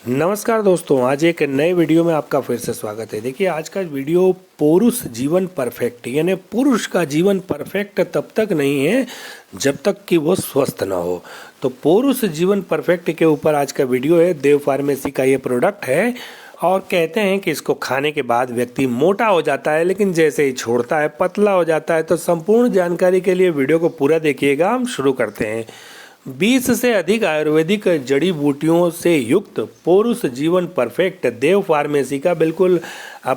नमस्कार दोस्तों, आज एक नए वीडियो में आपका फिर से स्वागत है। देखिए, आज का वीडियो पुरुष जीवन परफेक्ट, यानी पुरुष का जीवन परफेक्ट तब तक नहीं है जब तक कि वो स्वस्थ ना हो। तो पुरुष जीवन परफेक्ट के ऊपर आज का वीडियो है। देव फार्मेसी का ये प्रोडक्ट है और कहते हैं कि इसको खाने के बाद व्यक्ति मोटा हो जाता है, लेकिन जैसे ही छोड़ता है पतला हो जाता है। तो संपूर्ण जानकारी के लिए वीडियो को पूरा देखिएगा। हम शुरू करते हैं। 20 से अधिक आयुर्वेदिक जड़ी बूटियों से युक्त पुरुष जीवन परफेक्ट देव फार्मेसी का बिल्कुल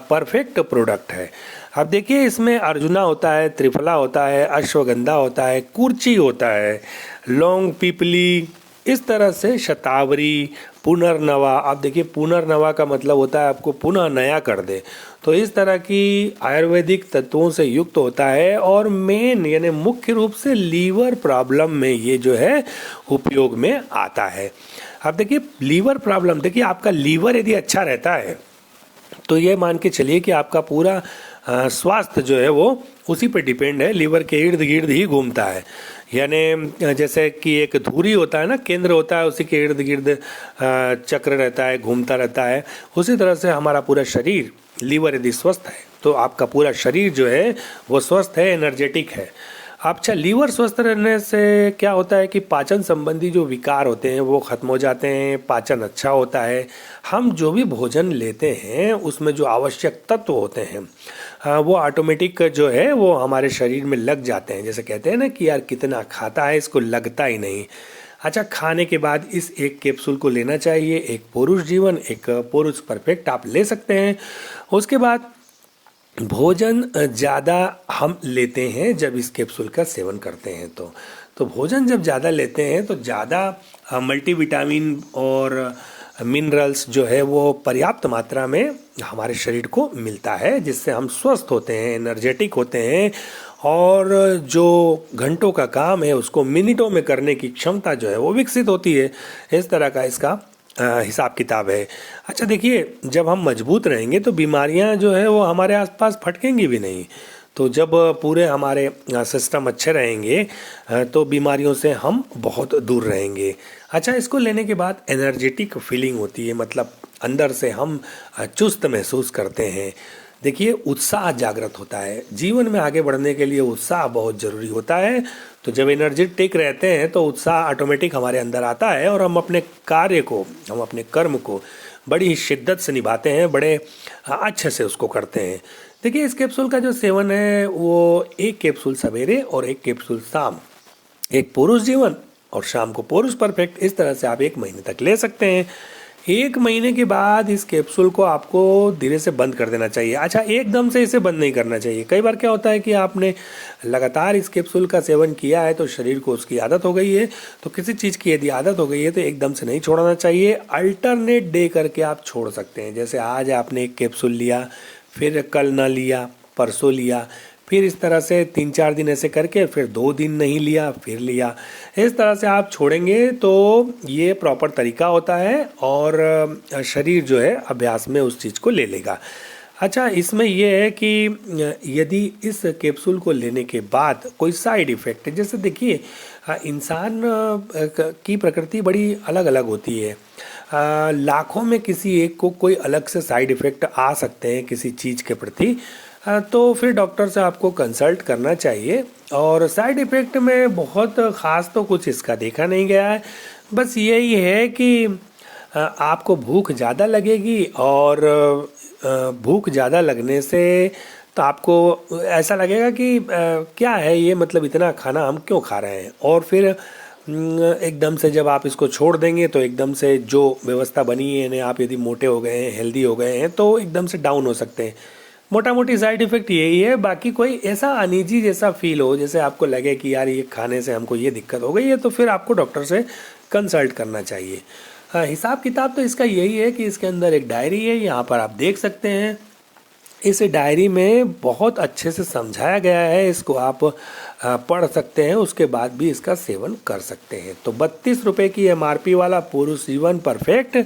परफेक्ट प्रोडक्ट है। अब देखिए, इसमें अर्जुना होता है, त्रिफला होता है, अश्वगंधा होता है, कुर्ची होता है, लौंग, पीपली, इस तरह से शतावरी, पुनर्नवा। आप देखिए, पुनर्नवा का मतलब होता है आपको पुनः नया कर दे। तो इस तरह की आयुर्वेदिक तत्वों से युक्त होता है और मेन यानी मुख्य रूप से लीवर प्रॉब्लम में ये जो है उपयोग में आता है। अब देखिए, लीवर प्रॉब्लम, देखिए आपका लीवर यदि अच्छा रहता है तो ये मान के चलिए कि आपका पूरा स्वास्थ्य जो है वो उसी पे डिपेंड है, लीवर के इर्द गिर्द ही घूमता है। यानी जैसे कि एक धुरी होता है ना, केंद्र होता है, उसी के इर्द गिर्द चक्र रहता है, घूमता रहता है। उसी तरह से हमारा पूरा शरीर, लीवर यदि स्वस्थ है तो आपका पूरा शरीर जो है वो स्वस्थ है, एनर्जेटिक है। अच्छा, लीवर स्वस्थ रहने से क्या होता है कि पाचन संबंधी जो विकार होते हैं वो खत्म हो जाते हैं, पाचन अच्छा होता है। हम जो भी भोजन लेते हैं उसमें जो आवश्यक तत्व होते हैं वो ऑटोमेटिक जो है वो हमारे शरीर में लग जाते हैं। जैसे कहते हैं ना कि यार कितना खाता है, इसको लगता ही नहीं। अच्छा, खाने के बाद इस एक कैप्सूल को लेना चाहिए। एक पुरुष जीवन, एक पुरुष परफेक्ट आप ले सकते हैं। उसके बाद भोजन ज़्यादा हम लेते हैं जब इस कैप्सूल का सेवन करते हैं तो भोजन जब ज़्यादा लेते हैं तो ज़्यादा मल्टीविटामिन और मिनरल्स जो है वो पर्याप्त मात्रा में हमारे शरीर को मिलता है, जिससे हम स्वस्थ होते हैं, एनर्जेटिक होते हैं और जो घंटों का काम है उसको मिनटों में करने की क्षमता जो है वो विकसित होती है। इस तरह का इसका हिसाब किताब है। अच्छा देखिए, जब हम मजबूत रहेंगे तो बीमारियां जो है वो हमारे आसपास फटकेंगी भी नहीं। तो जब पूरे हमारे सिस्टम अच्छे रहेंगे तो बीमारियों से हम बहुत दूर रहेंगे। अच्छा, इसको लेने के बाद एनर्जेटिक फीलिंग होती है, मतलब अंदर से हम चुस्त महसूस करते हैं। देखिए, उत्साह जागृत होता है। जीवन में आगे बढ़ने के लिए उत्साह बहुत ज़रूरी होता है। तो जब एनर्जेटिक रहते हैं तो उत्साह ऑटोमेटिक हमारे अंदर आता है और हम अपने कार्य को, हम अपने कर्म को बड़ी ही शिद्दत से निभाते हैं, बड़े अच्छे से उसको करते हैं। देखिए, इस कैप्सूल का जो सेवन है वो एक कैप्सूल सवेरे और एक कैप्सूल शाम, एक पुरुष जीवन और शाम को पुरुष परफेक्ट, इस तरह से आप 1 महीने तक ले सकते हैं। 1 महीने के बाद इस कैप्सूल को आपको धीरे से बंद कर देना चाहिए। अच्छा, एकदम से इसे बंद नहीं करना चाहिए। कई बार क्या होता है कि आपने लगातार इस कैप्सूल का सेवन किया है तो शरीर को उसकी आदत हो गई है। तो किसी चीज़ की यदि आदत हो गई है तो एकदम से नहीं छोड़ना चाहिए। अल्टरनेट डे करके आप छोड़ सकते हैं। जैसे आज आपने एक कैप्सूल लिया, फिर कल ना लिया, परसों लिया, फिर इस तरह से 3-4 दिन ऐसे करके फिर 2 दिन नहीं लिया, फिर लिया। इस तरह से आप छोड़ेंगे तो ये प्रॉपर तरीका होता है और शरीर जो है अभ्यास में उस चीज़ को ले लेगा। अच्छा, इसमें यह है कि यदि इस कैप्सूल को लेने के बाद कोई साइड इफ़ेक्ट, जैसे देखिए इंसान की प्रकृति बड़ी अलग अलग होती है। लाखों में किसी एक को कोई अलग से साइड इफ़ेक्ट आ सकते हैं किसी चीज़ के प्रति। तो फिर डॉक्टर से आपको कंसल्ट करना चाहिए। और साइड इफ़ेक्ट में बहुत ख़ास तो कुछ इसका देखा नहीं गया है। बस यही है कि आपको भूख ज़्यादा लगेगी और भूख ज़्यादा लगने से तो आपको ऐसा लगेगा कि क्या है ये, मतलब इतना खाना हम क्यों खा रहे हैं। और फिर एकदम से जब आप इसको छोड़ देंगे तो एकदम से जो व्यवस्था बनी है, यानी आप यदि मोटे हो गए हैं, हेल्दी हो गए हैं, तो एकदम से डाउन हो सकते हैं। मोटा मोटी साइड इफ़ेक्ट यही है। बाकी कोई ऐसा अनईजी जैसा फील हो, जैसे आपको लगे कि यार ये खाने से हमको ये दिक्कत हो गई है, तो फिर आपको डॉक्टर से कंसल्ट करना चाहिए। हिसाब किताब तो इसका यही है कि इसके अंदर एक डायरी है, यहाँ पर आप देख सकते हैं। इस डायरी में बहुत अच्छे से समझाया गया है, इसको आप पढ़ सकते हैं, उसके बाद भी इसका सेवन कर सकते हैं। तो 32 रुपये की MRP वाला पुरुष जीवन परफेक्ट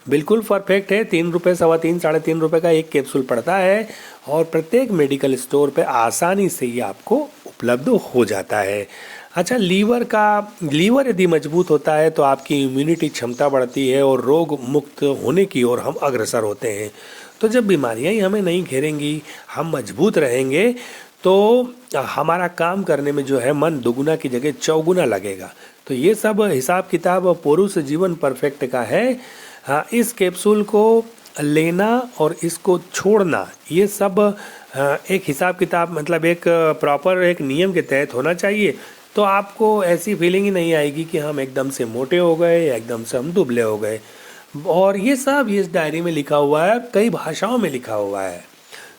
बिल्कुल परफेक्ट है। 3 रुपये, 3.25, 3.5 रुपये का एक कैप्सूल पड़ता है और प्रत्येक मेडिकल स्टोर पे आसानी से ये आपको उपलब्ध हो जाता है। अच्छा, लीवर यदि मजबूत होता है तो आपकी इम्यूनिटी क्षमता बढ़ती है और रोग मुक्त होने की ओर हम अग्रसर होते हैं। तो जब बीमारियां ही हमें नहीं घेरेंगी, हम मजबूत रहेंगे, तो हमारा काम करने में जो है मन दुगुना की जगह चौगुना लगेगा। तो ये सब हिसाब किताब पुरुष जीवन परफेक्ट का है। हाँ, इस कैप्सूल को लेना और इसको छोड़ना, ये सब एक हिसाब किताब मतलब एक प्रॉपर एक नियम के तहत होना चाहिए। तो आपको ऐसी फीलिंग ही नहीं आएगी कि हम एकदम से मोटे हो गए या एकदम से हम दुबले हो गए। और ये सब इस डायरी में लिखा हुआ है, कई भाषाओं में लिखा हुआ है।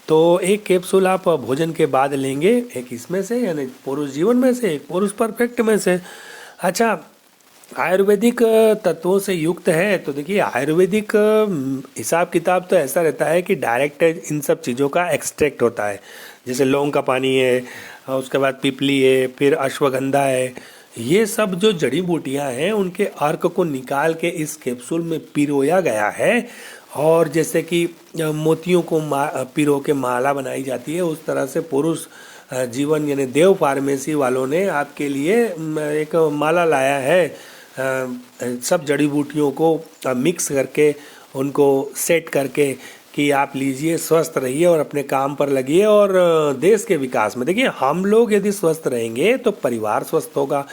तो एक कैप्सूल आप भोजन के बाद लेंगे, एक इसमें से यानी पुरुष जीवन में से, एक पुरुष परफेक्ट में से। अच्छा, आयुर्वेदिक तत्वों से युक्त है। तो देखिए, आयुर्वेदिक हिसाब किताब तो ऐसा रहता है कि डायरेक्ट इन सब चीज़ों का एक्सट्रैक्ट होता है। जैसे लौंग का पानी है, उसके बाद पिपली है, फिर अश्वगंधा है। ये सब जो जड़ी बूटियां हैं उनके अर्क को निकाल के इस कैप्सूल में पिरोया गया है। और जैसे कि मोतियों को पिरो के माला बनाई जाती है, उस तरह से पुरुष जीवन यानी देव फार्मेसी वालों ने आपके लिए एक माला लाया है, सब जड़ी बूटियों को मिक्स करके उनको सेट करके कि आप लीजिए, स्वस्थ रहिए और अपने काम पर लगिए और देश के विकास में। देखिए, हम लोग यदि स्वस्थ रहेंगे तो परिवार स्वस्थ होगा,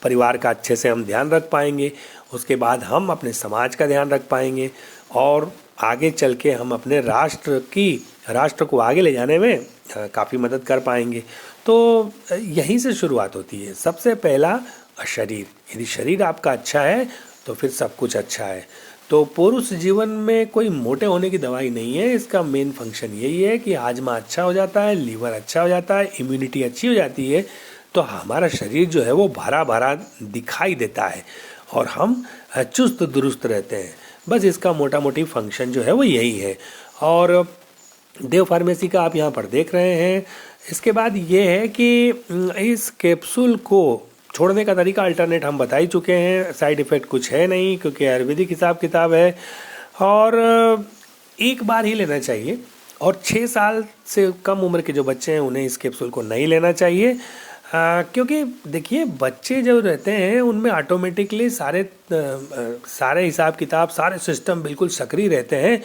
परिवार का अच्छे से हम ध्यान रख पाएंगे, उसके बाद हम अपने समाज का ध्यान रख पाएंगे और आगे चल के हम अपने राष्ट्र को आगे ले जाने में काफ़ी मदद कर पाएंगे। तो यहीं से शुरुआत होती है। सबसे पहला शरीर, यदि शरीर आपका अच्छा है तो फिर सब कुछ अच्छा है। तो पुरुष जीवन में कोई मोटे होने की दवाई नहीं है। इसका मेन फंक्शन यही है कि हाजमा अच्छा हो जाता है, लीवर अच्छा हो जाता है, इम्यूनिटी अच्छी हो जाती है, तो हमारा शरीर जो है वो भरा भरा दिखाई देता है और हम चुस्त दुरुस्त रहते हैं। बस इसका मोटा मोटी फंक्शन जो है वो यही है। और देव फार्मेसी का आप यहाँ पर देख रहे हैं। इसके बाद ये है कि इस कैप्सूल को छोड़ने का तरीका अल्टरनेट हम बता ही चुके हैं। साइड इफ़ेक्ट कुछ है नहीं क्योंकि आयुर्वेदिक हिसाब किताब है। और एक बार ही लेना चाहिए। और 6 साल से कम उम्र के जो बच्चे हैं उन्हें इस कैप्सूल को नहीं लेना चाहिए। क्योंकि देखिए, बच्चे जो रहते हैं उनमें ऑटोमेटिकली सारे हिसाब किताब, सारे सिस्टम बिल्कुल सक्रिय रहते हैं।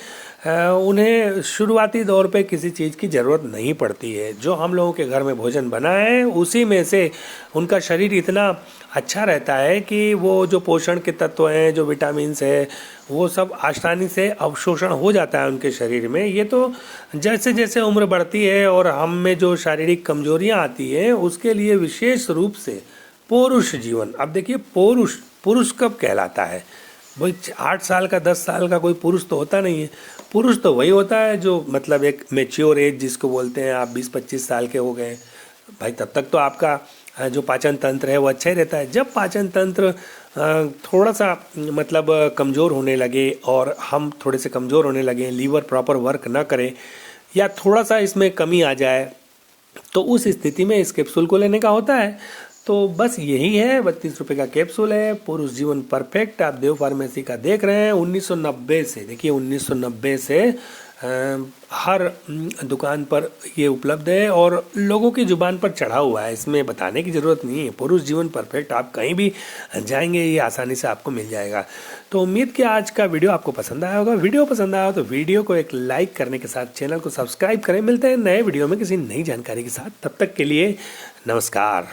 उन्हें शुरुआती दौर पे किसी चीज़ की ज़रूरत नहीं पड़ती है। जो हम लोगों के घर में भोजन बना है उसी में से उनका शरीर इतना अच्छा रहता है कि वो जो पोषण के तत्व हैं, जो विटामिन्स है, वो सब आसानी से अवशोषण हो जाता है उनके शरीर में। ये तो जैसे जैसे उम्र बढ़ती है और हम में जो शारीरिक कमजोरियां आती हैं उसके लिए विशेष रूप से पुरुष जीवन। अब देखिए, पुरुष कब कहलाता है भाई? 8 साल का 10 साल का कोई पुरुष तो होता नहीं है। पुरुष तो वही होता है जो मतलब एक मेच्योर एज जिसको बोलते हैं, आप 20-25 साल के हो गए भाई, तब तक तो आपका जो पाचन तंत्र है वो अच्छा ही रहता है। जब पाचन तंत्र थोड़ा सा मतलब कमज़ोर होने लगे और हम थोड़े से कमज़ोर होने लगे, लीवर प्रॉपर वर्क ना करे या थोड़ा सा इसमें कमी आ जाए, तो उस स्थिति में इस कैप्सूल को लेने का होता है। तो बस यही है, 32 रुपये का कैप्सूल है, पुरुष जीवन परफेक्ट। आप देव फार्मेसी का देख रहे हैं। 1990 से, देखिए 1990 से हर दुकान पर ये उपलब्ध है और लोगों की जुबान पर चढ़ा हुआ है। इसमें बताने की ज़रूरत नहीं है। पुरुष जीवन परफेक्ट आप कहीं भी जाएंगे ये आसानी से आपको मिल जाएगा। तो उम्मीद कि आज का वीडियो आपको पसंद आया होगा। वीडियो पसंद आया हो तो वीडियो को एक लाइक करने के साथ चैनल को सब्सक्राइब करें। मिलते हैं नए वीडियो में किसी नई जानकारी के साथ। तब तक के लिए नमस्कार।